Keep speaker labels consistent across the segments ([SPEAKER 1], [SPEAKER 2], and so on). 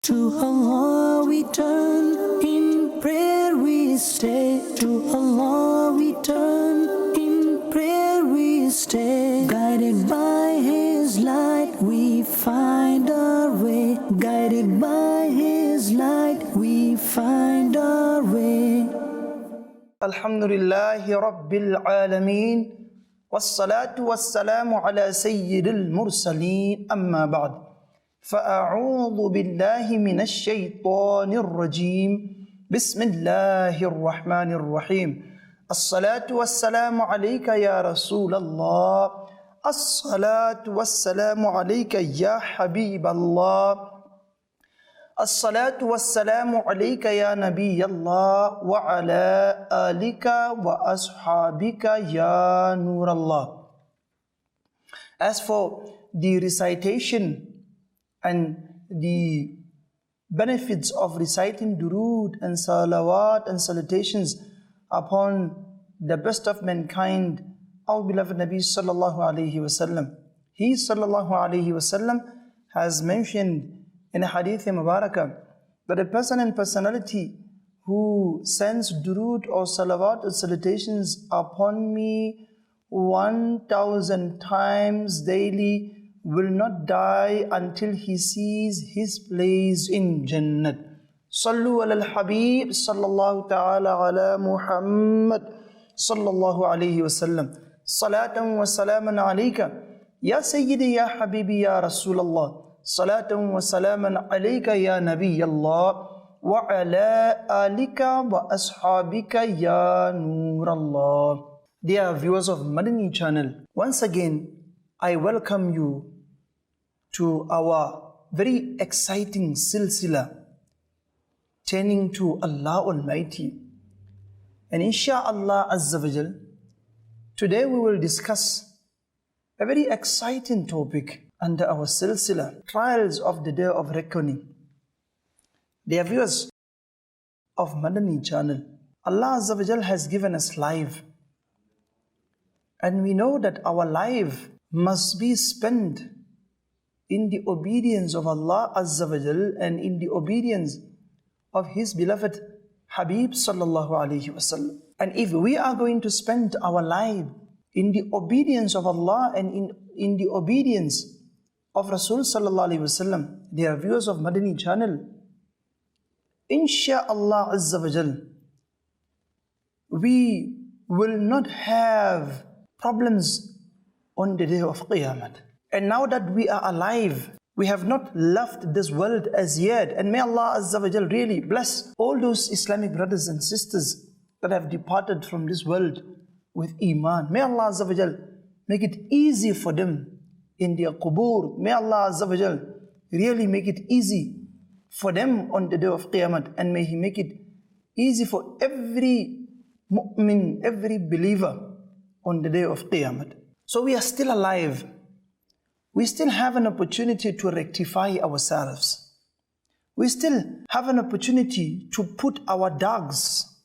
[SPEAKER 1] To Allah we turn, in prayer we stay. To Allah we turn, in prayer we stay. Guided by His light we find our way. Guided by His light we find our way.
[SPEAKER 2] Alhamdulillahi Rabbil Alameen. Wassalatu wassalamu ala Sayyidil Mursaleen. Amma ba'd. فأعوذ بالله من الشيطان الرجيم. بسم الله الرحمن الرحيم. الصلاة والسلام عليك يا رسول الله. الصلاة والسلام عليك يا حبيب الله. الصلاة والسلام عليك يا نبي الله وعلى آلك وأصحابك يا نور الله. As for the recitation and the benefits of reciting durood and salawat and salutations upon the best of mankind, our beloved Nabi sallallahu alayhi wasallam. He sallallahu alayhi wasallam has mentioned in a hadith mubarakah that a person and personality who sends durood or salawat or salutations upon me 1,000 times daily will not die until he sees his place in Jannah. Sallu ala al-Habib sallallahu ta'ala ala Muhammad sallallahu alayhi wa sallam. Salatan wa salaman alayka ya Sayyidi ya Habibi ya Rasulallah. Salatan wa salaman alayka ya Nabi Allah. Wa ala alika wa ashabika ya Nur Allah. Dear viewers of Madani Channel, once again I welcome you to our very exciting silsila, turning to Allah Almighty. And insha'Allah Azza wa Jal, today we will discuss a very exciting topic under our silsila, trials of the day of reckoning. Dear viewers of Madani Channel, Allah Azza wa Jal has given us life. And we know that our life must be spent in the obedience of Allah Azza wa Jal and in the obedience of His beloved Habib sallallahu alayhi wasallam. And if we are going to spend our life in the obedience of Allah and in the obedience of Rasul sallallahu alayhi wasallam, dear viewers of Madani Channel, insha'Allah Azza wa Jal, we will not have problems on the day of Qiyamah. And now that we are alive, we have not left this world as yet. And may Allah Azza wa Jal really bless all those Islamic brothers and sisters that have departed from this world with Iman. May Allah Azza wa Jal make it easy for them in their qubur. May Allah Azza wa Jal really make it easy for them on the day of Qiyamah. And may He make it easy for every mu'min, every believer on the day of Qiyamah. So we are still alive. We still have an opportunity to rectify ourselves. We still have an opportunity to put our ducks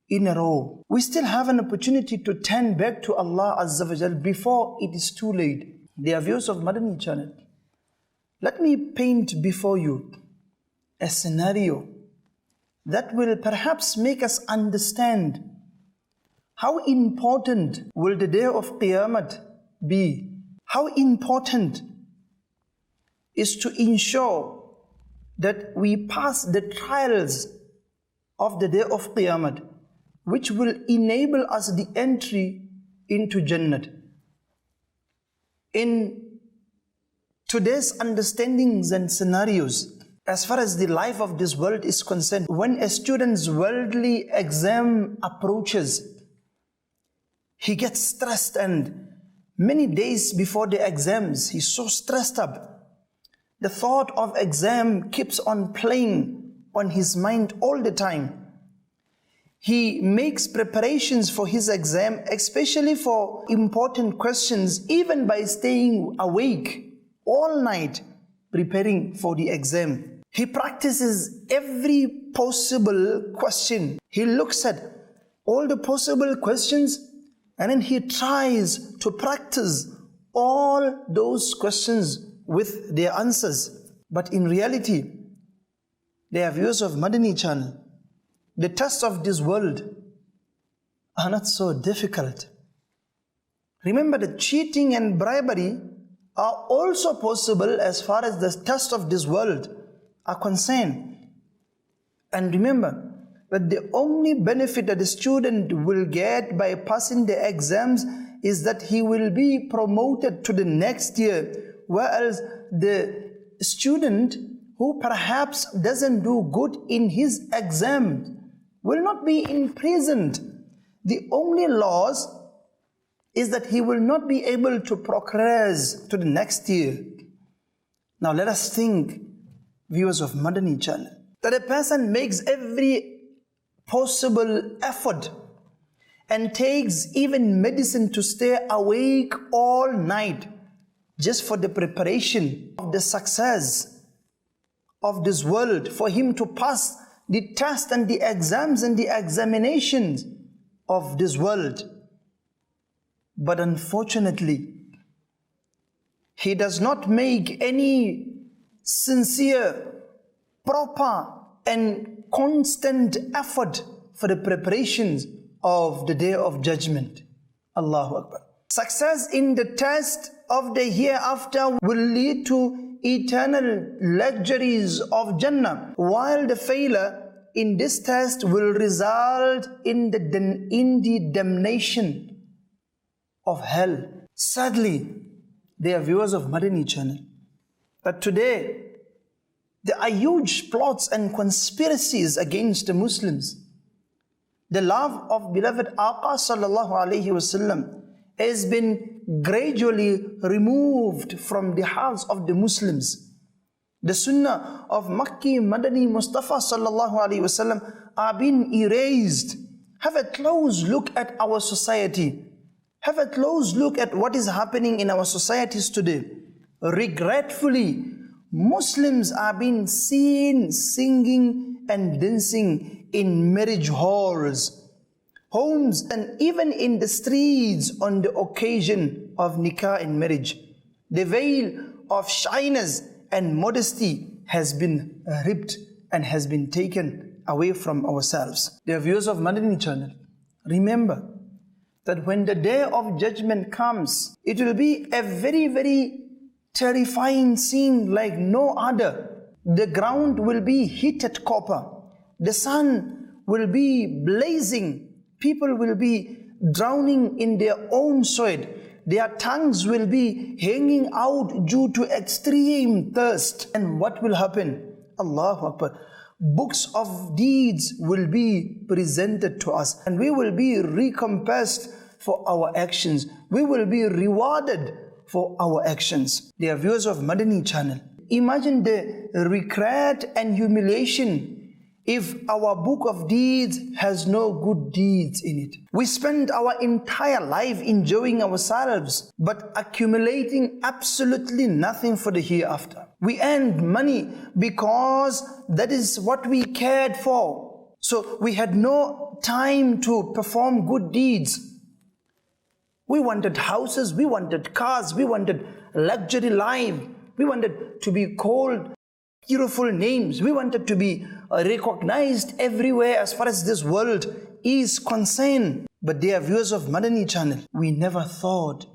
[SPEAKER 2] in a row. We still have an opportunity to turn back to Allah Azza wa Jal before it is too late. Dear viewers of Madani Channel, let me paint before you a scenario that will perhaps make us understand how important will the day of Qiyamah be. How important is to ensure that we pass the trials of the day of Qiyamah, which will enable us the entry into Jannah. In today's understandings and scenarios, as far as the life of this world is concerned, when a student's worldly exam approaches, he gets stressed, and many days before the exams, he's so stressed up. The thought of exam keeps on playing on his mind all the time. He makes preparations for his exam, especially for important questions, even by staying awake all night preparing for the exam. He practices every possible question. He looks at all the possible questions and then he tries to practice all those questions with their answers. But in reality, They are viewers of Madani Channel. The tests of this world are not so difficult. Remember that cheating and bribery are also possible as far as the tests of this world are concerned. And remember that the only benefit that the student will get by passing the exams is that he will be promoted to the next year, whereas the student who perhaps doesn't do good in his exam will not be imprisoned. The only loss is that he will not be able to progress to the next year. Now let us think, viewers of Madani Channel, that a person makes every possible effort and takes even medicine to stay awake all night just for the preparation of the success of this world, for him to pass the test and the exams and the examinations of this world. But unfortunately, he does not make any sincere, proper and constant effort for the preparations of the Day of Judgment. Allahu Akbar. Success in the test of the hereafter will lead to eternal luxuries of Jannah, while the failure in this test will result in the damnation of hell. Sadly, they are viewers of Madani Channel, that today there are huge plots and conspiracies against the Muslims. The love of beloved Aqa sallallahu alayhi wasallam has been gradually removed from the hearts of the Muslims. The Sunnah of Makki Madani Mustafa sallallahu alayhi wasallam are being erased. Have a close look at our society. Have a close look at what is happening in our societies today. Regretfully, Muslims are being seen singing and dancing in marriage halls, homes, and even in the streets on the occasion of nikah and marriage. The veil of shyness and modesty has been ripped and has been taken away from ourselves. Dear viewers of Madani Channel, remember that when the Day of Judgment comes, it will be a very, very terrifying scene like no other. The ground will be heated copper. The sun will be blazing. People will be drowning in their own sweat. Their tongues will be hanging out due to extreme thirst. And what will happen? Allahu Akbar. Books of deeds will be presented to us, and we will be recompensed for our actions. We will be rewarded for our actions. Dear viewers of Madani Channel, imagine the regret and humiliation if our book of deeds has no good deeds in it. We spend our entire life enjoying ourselves, but accumulating absolutely nothing for the hereafter. We earned money because that is what we cared for. So we had no time to perform good deeds. We wanted houses, we wanted cars, we wanted luxury life. We wanted to be called beautiful names. We wanted to be recognized everywhere as far as this world is concerned. But dear viewers of Madani Channel, we never thought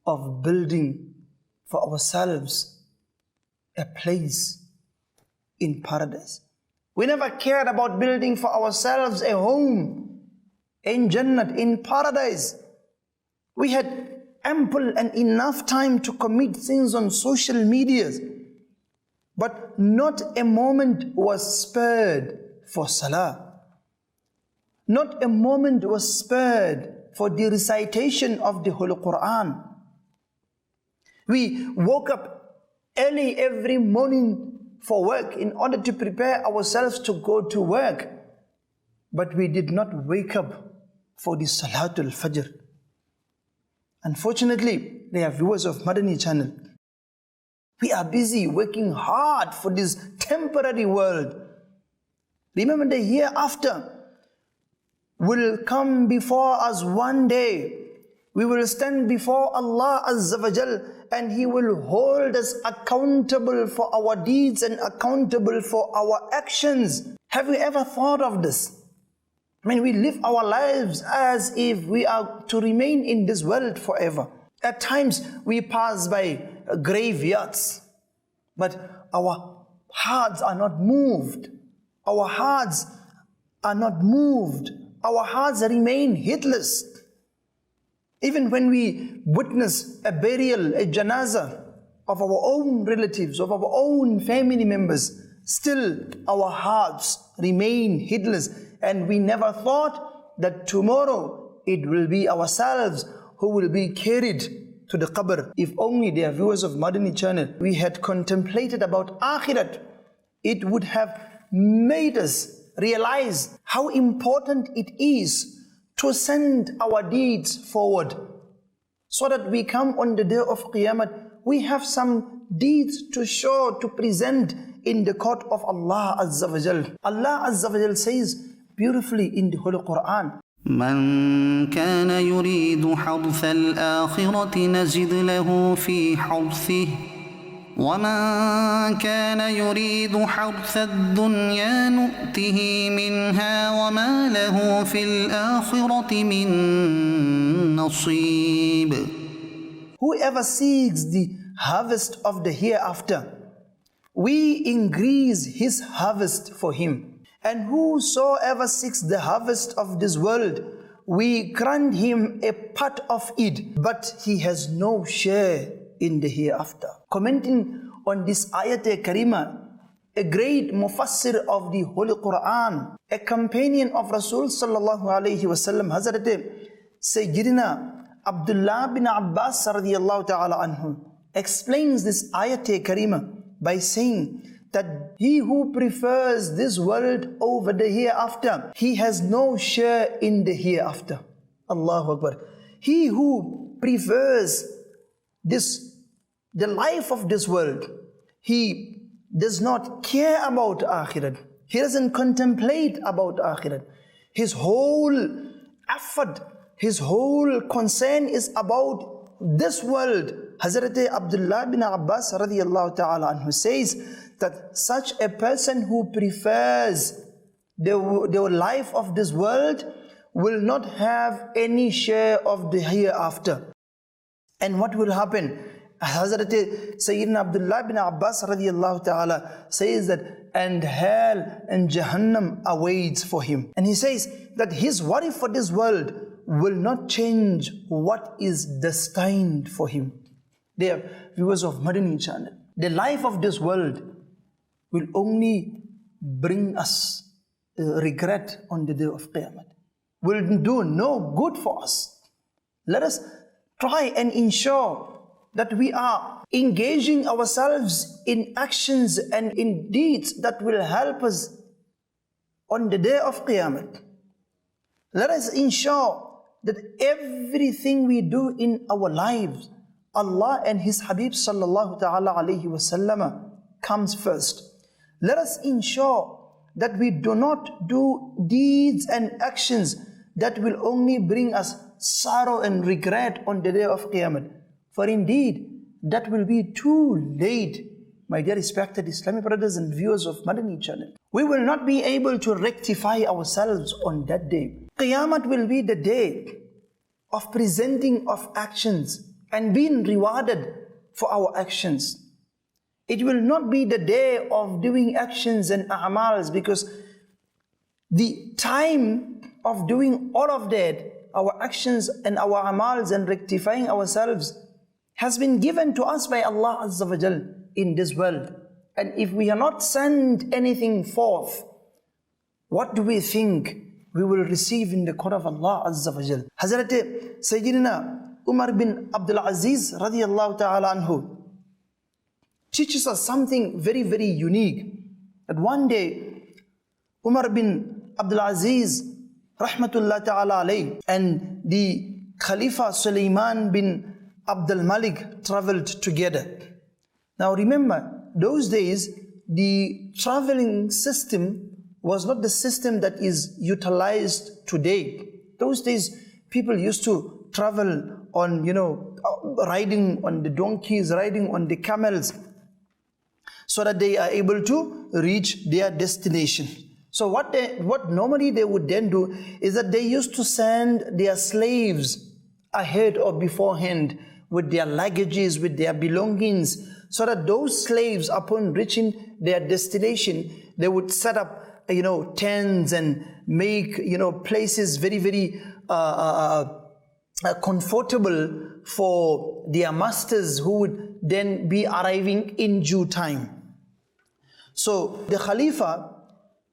[SPEAKER 2] of building for ourselves a place in paradise. We never cared about building for ourselves a home in Jannah, in paradise. We had ample and enough time to commit things on social media, but not a moment was spared for salah. Not a moment was spared for the recitation of the Holy Quran. We woke up early every morning for work in order to prepare ourselves to go to work, but we did not wake up for the Salatul Fajr. Unfortunately, they are viewers of Madani Channel. We are busy working hard for this temporary world. Remember, the hereafter will come before us one day We will stand before Allah Azza wa Jal, and He will hold us accountable for our deeds and accountable for our actions. Have you ever thought of this? I mean, we live our lives as if we are to remain in this world forever. At times, we pass by graveyards, but our hearts are not moved. Our hearts are not moved. Our hearts remain heedless. Even when we witness a burial, a janazah of our own relatives, of our own family members, still our hearts remain heedless, and we never thought that tomorrow it will be ourselves who will be carried to the qabr. If only, dear viewers of Madani Channel, we had contemplated about akhirat, it would have made us realize how important it is to send our deeds forward, so that we come on the day of Qiyamah, we have some deeds to show, to present in the court of Allah Azza wa Jal. Allah Azza wa Jal says beautifully in the Holy Quran,
[SPEAKER 3] من كان يريد حرث الآخرة نزد له في حرثه ومن كان يريد حرث الدنيا نؤته منها وما له في الآخرة من نصيب.
[SPEAKER 2] Whoever seeks the harvest of the hereafter, we increase his harvest for him. And whosoever seeks the harvest of this world, we grant him a part of it, but he has no share in the hereafter. Commenting on this ayat karima, a great mufassir of the Holy Quran, a companion of Rasul sallallahu alayhi wasallam, Hazrat Sayyidina Abdullah bin Abbas radiyallahu ta'ala anhu, explains this ayat karima by saying that he who prefers this world over the hereafter, he has no share in the hereafter. Allahu Akbar. He who prefers the life of this world, he does not care about akhirat. He doesn't contemplate about akhirat. His whole effort, his whole concern is about this world. Hazrat Abdullah bin Abbas radiyallahu ta'ala anhu says that such a person who prefers the life of this world will not have any share of the hereafter. And what will happen? Hazrat Sayyidina Abdullah bin Abbas radiyallahu ta'ala says that, and hell and Jahannam awaits for him. And he says that his worry for this world will not change what is destined for him. Dear viewers of Madani Channel, the life of this world will only bring us regret on the day of Qiyamah. Will do no good for us. Let us try and ensure that we are engaging ourselves in actions and in deeds that will help us on the day of Qiyamah. Let us ensure that everything we do in our lives, Allah and His Habib sallallahu ta'ala alayhi wasallam comes first. Let us ensure that we do not do deeds and actions that will only bring us sorrow and regret on the day of Qiyamah. For indeed, that will be too late, my dear respected Islamic brothers and viewers of Madani Channel. We will not be able to rectify ourselves on that day. Qiyamah will be the day of presenting of actions and being rewarded for our actions. It will not be the day of doing actions and a'mals, because the time of doing all of that, our actions and our a'mals and rectifying ourselves, has been given to us by Allah Azza wa Jal in this world. And if we are not sent anything forth, what do we think we will receive in the court of Allah Azza wa Jal? Hazrat Sayyidina Umar bin Abdul Aziz radiyallahu ta'ala anhu teaches us something very, very unique. That one day, Umar bin Abdul Aziz rahmatullah ta'ala alayh and the Khalifa Sulaiman bin Abdul Malik traveled together. Now remember, those days, the traveling system was not the system that is utilized today. Those days, people used to travel on, riding on the donkeys, riding on the camels, so that they are able to reach their destination. So what normally they would then do is that they used to send their slaves ahead or beforehand with their luggages, with their belongings, so that those slaves, upon reaching their destination, they would set up tents and make places very, very comfortable for their masters, who would then be arriving in due time. So the Khalifa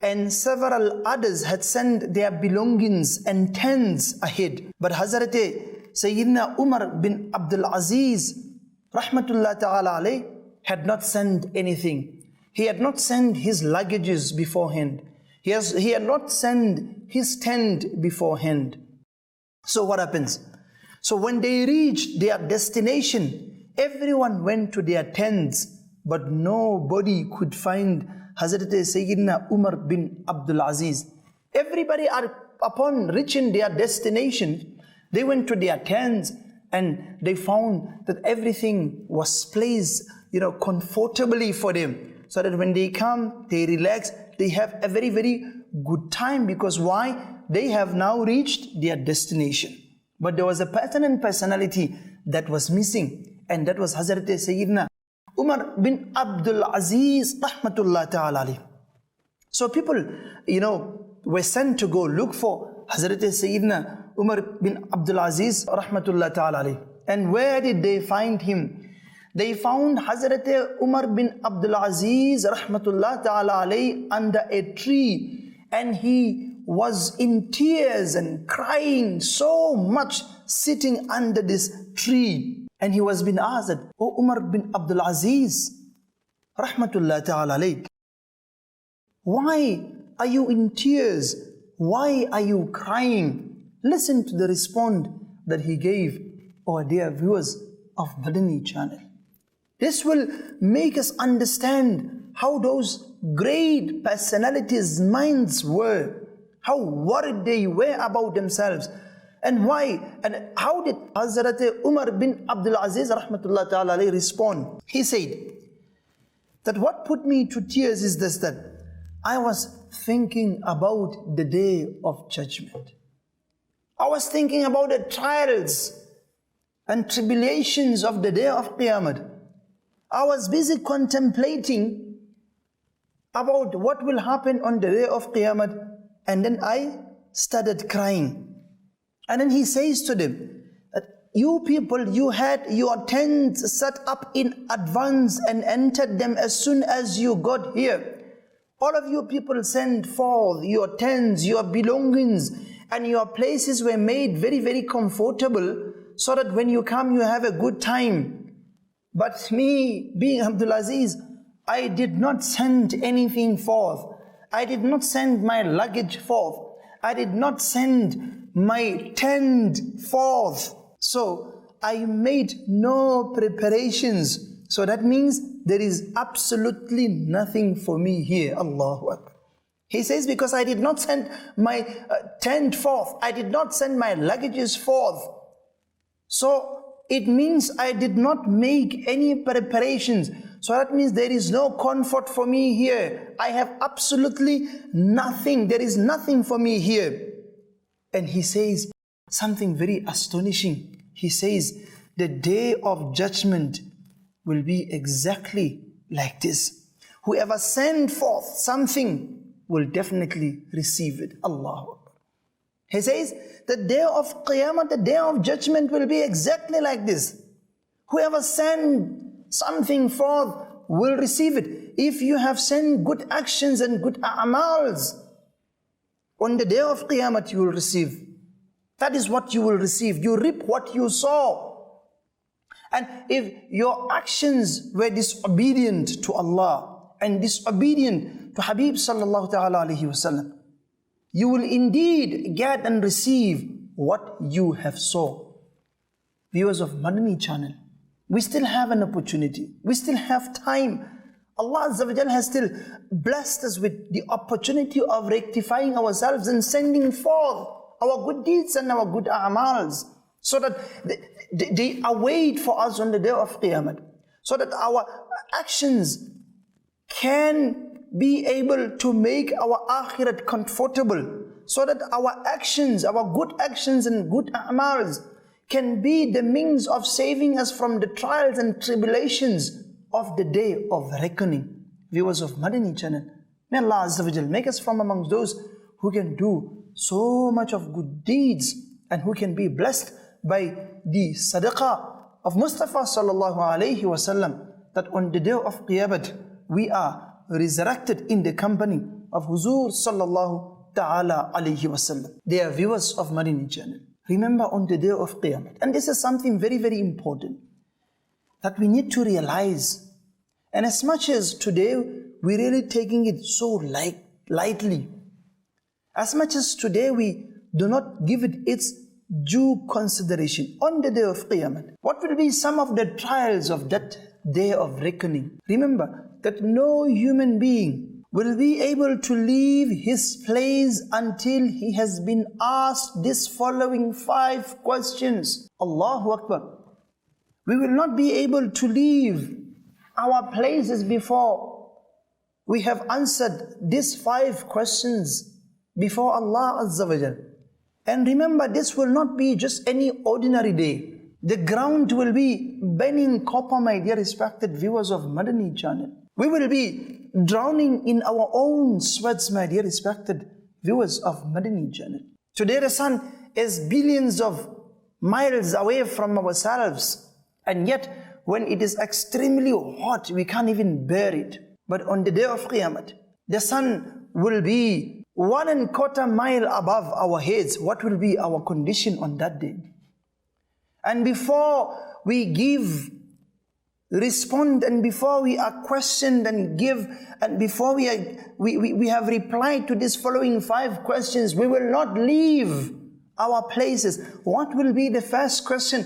[SPEAKER 2] and several others had sent their belongings and tents ahead, but Hazrat Sayyidina Umar bin Abdul Aziz rahmatullah ta'ala alayh had not sent anything. He had not sent his luggages beforehand. He had not sent his tent beforehand. So what happens? So when they reached their destination, everyone went to their tents, but nobody could find Hazrat Sayyidina Umar bin Abdul Aziz. Everybody upon reaching their destination, they went to their tents and they found that everything was placed, comfortably for them, so that when they come, they relax, they have a very, very good time. Because why? They have now reached their destination. But there was a pattern and personality that was missing, and that was Hazrat Sayyidina Umar bin Abdul Aziz rahmatullah ta'ala alayh. So people, were sent to go look for Hazrat Sayyidina Umar bin Abdul Aziz rahmatullah ta'ala alayh. And where did they find him? They found Hazrat Umar bin Abdul Aziz rahmatullah ta'ala alayh under a tree, and he was in tears and crying so much, sitting under this tree. And he was being asked, "O Umar bin Abdul Aziz rahmatullah ta'ala alayh, why are you in tears? Why are you crying?" Listen to the response that he gave, our dear viewers of Madani Channel. This will make us understand how those great personalities' minds were, how worried they were about themselves, and why, and how did Hazrat Umar bin Abdul Aziz rahmatullah ta'ala alayh respond. He said that what put me to tears is this, that I was thinking about the day of judgment. I was thinking about the trials and tribulations of the day of Qiyamah. I was busy contemplating about what will happen on the day of Qiyamah, and then I started crying. And then he says to them that you people, you had your tents set up in advance and entered them as soon as you got here. All of you people sent forth your tents, your belongings, and your places were made very, very comfortable, so that when you come, you have a good time. But me, being Abdul Aziz, I did not send anything forth. I did not send my luggage forth. I did not send my tent forth. So I made no preparations. So that means there is absolutely nothing for me here. Allahu Akbar. He says, because I did not send my tent forth, I did not send my luggages forth. So it means I did not make any preparations. So that means there is no comfort for me here. I have absolutely nothing. There is nothing for me here. And he says something very astonishing. He says, the day of judgment will be exactly like this. Whoever sent forth something will definitely receive it. Allahu Akbar. He says, the day of Qiyamah, the day of judgment will be exactly like this. Whoever sent something forth will receive it. If you have sent good actions and good a'mals, on the day of Qiyamah you will receive. That is what you will receive. You reap what you sow. And if your actions were disobedient to Allah and disobedient to Habib sallallahu ta'ala alayhi wasallam, you will indeed get and receive what you have sown. Viewers of Madani Channel, we still have an opportunity. We still have time. Allah Azza wa Jal has still blessed us with the opportunity of rectifying ourselves and sending forth our good deeds and our good a'mals, so that they await for us on the day of Qiyamah, so that our actions can be able to make our akhirat comfortable, so that our actions, our good actions and good a'mals can be the means of saving us from the trials and tribulations of the day of reckoning. Viewers of Madani Channel, may Allah Azza wa Jal make us from amongst those who can do so much of good deeds and who can be blessed by the sadaqah of Mustafa sallallahu alayhi wasallam, that on the day of Qiyamah we are resurrected in the company of Huzur sallallahu ta'ala alayhi wasallam. They are viewers of Madani Channel. Remember on the day of Qiyamah, and this is something very, very important that we need to realize. And as much as today we're really taking it so lightly, as much as today we do not give it its due consideration, on the day of Qiyamah, what will be some of the trials of that day of reckoning? Remember that no human being will be able to leave his place until he has been asked this following 5 questions. Allahu Akbar. We will not be able to leave our places before we have answered these 5 questions before Allah Azza wa Jal. And remember, this will not be just any ordinary day. The ground will be burning copper, my dear respected viewers of Madani Channel. We will be drowning in our own sweats, my dear respected viewers of Madani Channel. Today the sun is billions of miles away from ourselves, and yet when it is extremely hot, we can't even bear it. But on the day of Qiyamah, the sun will be 1.25 miles above our heads. What will be our condition on that day? And before we respond, and before we are questioned and give, and before we have replied to these following 5 questions, we will not leave our places. What will be the first question?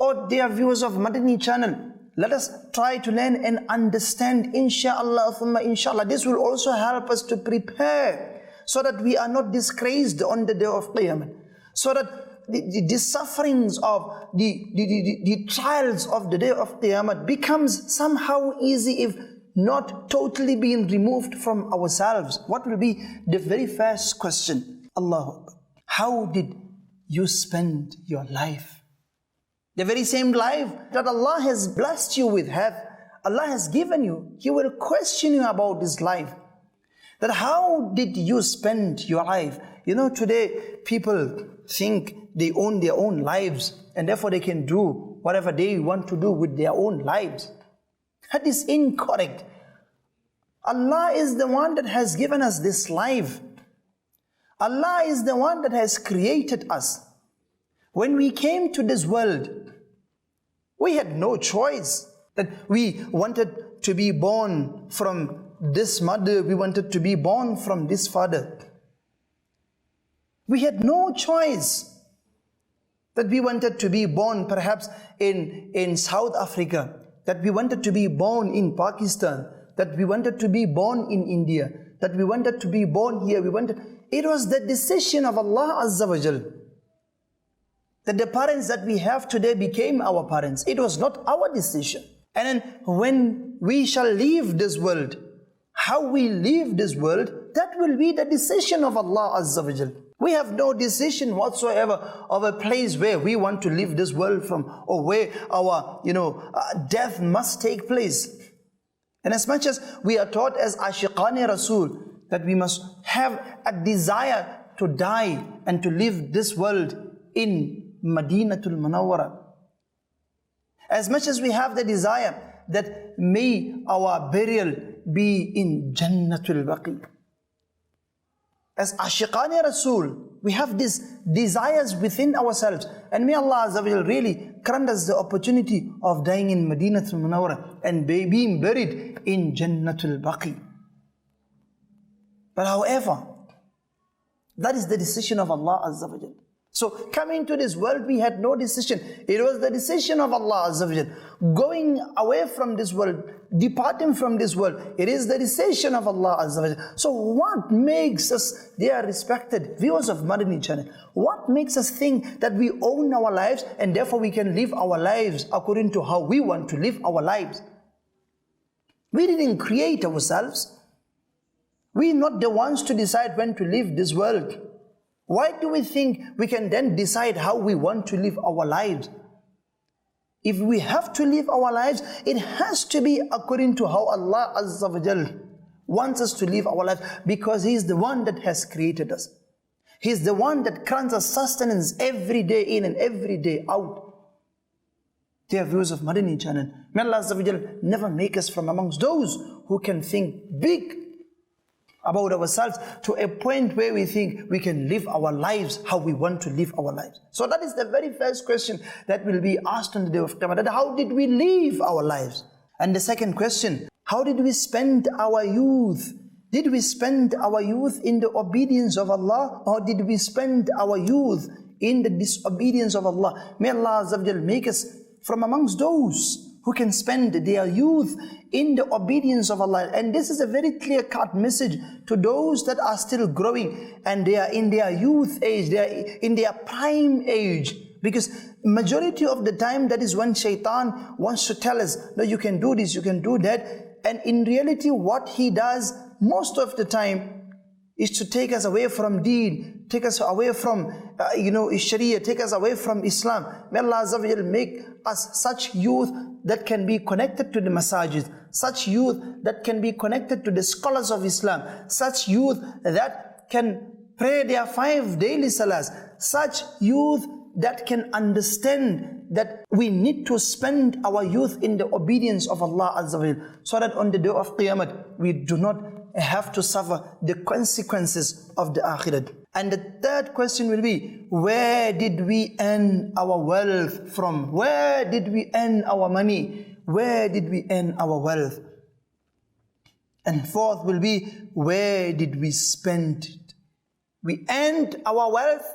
[SPEAKER 2] Oh, dear viewers of Madani Channel, let us try to learn and understand, inshallah, thumma inshallah. This will also help us to prepare so that we are not disgraced on the day of Qiyamah, so that the sufferings of the trials of the day of Qiyamah becomes somehow easy, if not totally being removed from ourselves. What will be the very first question? Allahu Akbar. How did you spend your life? The very same life that Allah has blessed you with, Allah has given you. He will question you about this life. That how did you spend your life? You know, today people think they own their own lives, and therefore they can do whatever they want to do with their own lives. That is incorrect. Allah is the one that has given us this life. Allah is the one that has created us. When we came to this world, we had no choice. That we wanted to be born from this mother, we wanted to be born from this father. We had no choice. That we wanted to be born perhaps in South Africa, that we wanted to be born in Pakistan, that we wanted to be born in India, that we wanted to be born here. It was the decision of Allah Azza wa Jal. That the parents that we have today became our parents. It was not our decision. And then when we shall leave this world, how we leave this world, that will be the decision of Allah Azza wa Jal. We have no decision whatsoever of a place where we want to leave this world from, or where our, death must take place. And as much as we are taught as Ashiqani Rasul, that we must have a desire to die and to leave this world in Madinatul Munawwara. As much as we have the desire that may our burial be in Jannatul Baqi. As Ashiqani Rasul, we have these desires within ourselves, and may Allah Azza wa Jal really grant us the opportunity of dying in Madinatul Munawwara and being buried in Jannatul Baqi. But however, that is the decision of Allah Azza wa Jal. So coming to this world, we had no decision. It was the decision of Allah Azza wa Jal. Going away from this world, departing from this world, it is the decision of Allah Azza wa Jal. So what makes us, dear respected viewers of Madani Channel, what makes us think that we own our lives and therefore we can live our lives according to how we want to live our lives? We didn't create ourselves. We're not the ones to decide when to leave this world. Why do we think we can then decide how we want to live our lives? If we have to live our lives, it has to be according to how Allah Azza wa Jal wants us to live our lives, because He is the one that has created us. He is the one that grants us sustenance every day in and every day out. Dear viewers of Madani Channel, may Allah Azza wa Jal never make us from amongst those who can think big about ourselves to a point where we think we can live our lives how we want to live our lives. So that is the very first question that will be asked on the day of Qiyamah. How did we live our lives? And the second question, how did we spend our youth? Did we spend our youth in the obedience of Allah, or did we spend our youth in the disobedience of Allah? May Allah Azza wa Jal make us from amongst those who can spend their youth in the obedience of Allah. And this is a very clear-cut message to those that are still growing and they are in their youth age, they are in their prime age. Because majority of the time, that is when Shaitan wants to tell us, no, you can do this, you can do that. And in reality, what he does most of the time is to take us away from Deen, take us away from Sharia, take us away from Islam. May Allah Azza wa Jal make us such youth that can be connected to the masajid, such youth that can be connected to the scholars of Islam, such youth that can pray their 5 daily salahs, such youth that can understand that we need to spend our youth in the obedience of Allah Azza wa Jal, so that on the day of Qiyamah we do not have to suffer the consequences of the Akhirat. And the third question will be, where did we earn our wealth from? Where did we earn our money? Where did we earn our wealth? And fourth will be, where did we spend it? We earned our wealth.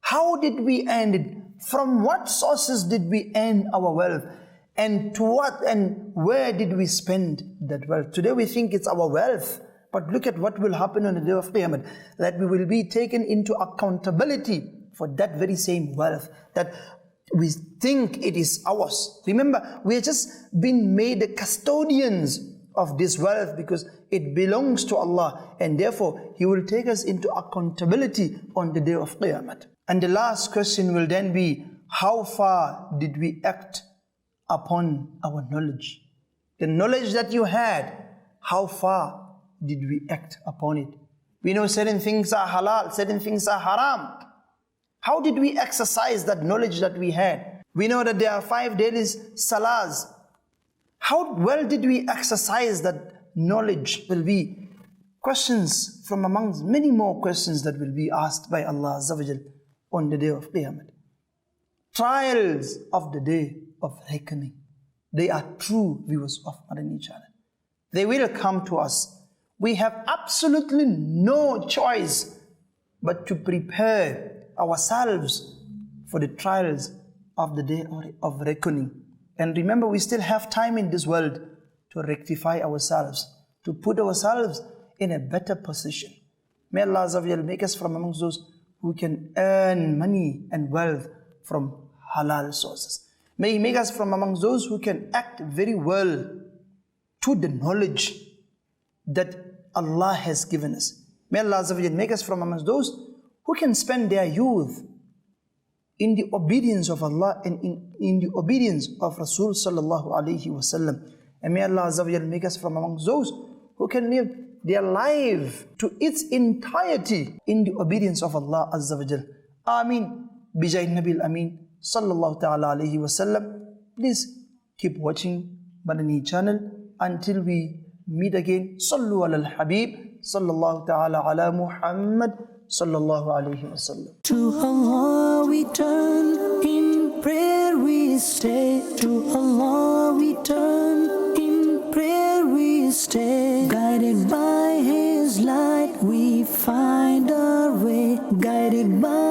[SPEAKER 2] How did we earn it? From what sources did we earn our wealth? And to what and where did we spend that wealth? Today we think it's our wealth. But look at what will happen on the day of Qiyamah, that we will be taken into accountability for that very same wealth that we think it is ours. Remember, we have just been made the custodians of this wealth because it belongs to Allah, and therefore He will take us into accountability on the day of Qiyamah. And the last question will then be, how far did we act upon our knowledge? The knowledge that you had, how far did we act upon it? We know certain things are halal, certain things are haram. How did we exercise that knowledge that we had? We know that there are 5 daily salahs. How well did we exercise that knowledge? Will be questions from amongst many more questions that will be asked by Allah Azza wa Jal on the day of Qiyamah. Trials of the day of reckoning. They are true, viewers of Madani Channel. They will come to us. We have absolutely no choice but to prepare ourselves for the trials of the day of reckoning. And remember, we still have time in this world to rectify ourselves, to put ourselves in a better position. May Allah Azza wa Jal make us from amongst those who can earn money and wealth from halal sources. May He make us from amongst those who can act very well to the knowledge that Allah has given us. May Allah Azza wa Jal make us from amongst those who can spend their youth in the obedience of Allah and in the obedience of Rasul Sallallahu Alaihi Wasallam. And may Allah Azza wa Jal make us from amongst those who can live their life to its entirety in the obedience of Allah Azza wa Jal. Ameen. Bijay Nabil Ameen Sallallahu Ta'ala Alaihi Wasallam. Please keep watching Madani Channel until we meet again. Sallu ala al-Habib Sallallahu Ta'ala ala Muhammad Sallallahu Alaihi Wasallam.
[SPEAKER 1] To Allah we turn, in prayer we stay. To Allah we turn, in prayer we stay. Guided by His light we find our way. Guided by